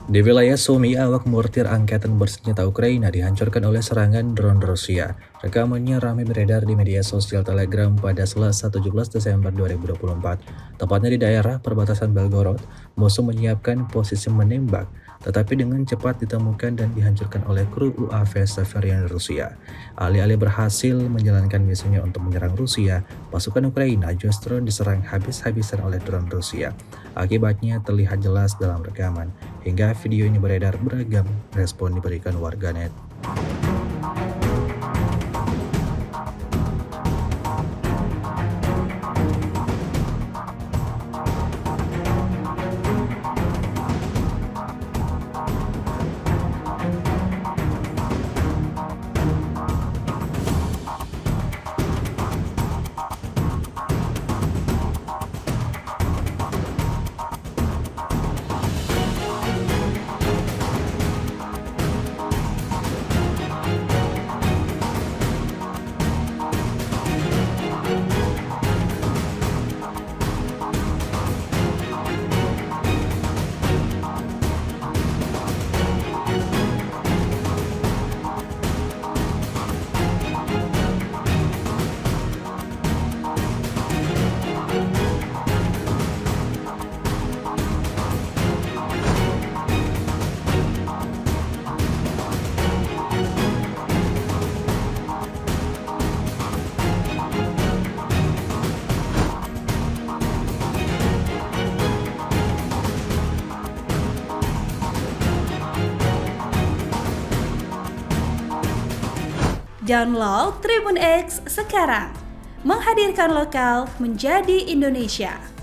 Di wilayah Sumy, awak mortir angkatan bersenjata Ukraina dihancurkan oleh serangan drone Rusia. Rekamannya ramai beredar di media sosial Telegram pada Selasa 17 Desember 2024. Tepatnya di daerah perbatasan Belgorod, musuh menyiapkan posisi menembak, tetapi dengan cepat ditemukan dan dihancurkan oleh kru UAV Severian Rusia. Alih-alih berhasil menjalankan misinya untuk menyerang Rusia, pasukan Ukraina justru diserang habis-habisan oleh drone Rusia. Akibatnya terlihat jelas dalam rekaman. Hingga video ini beredar, beragam respon diberikan warganet. Download Tribun X sekarang, menghadirkan lokal menjadi Indonesia.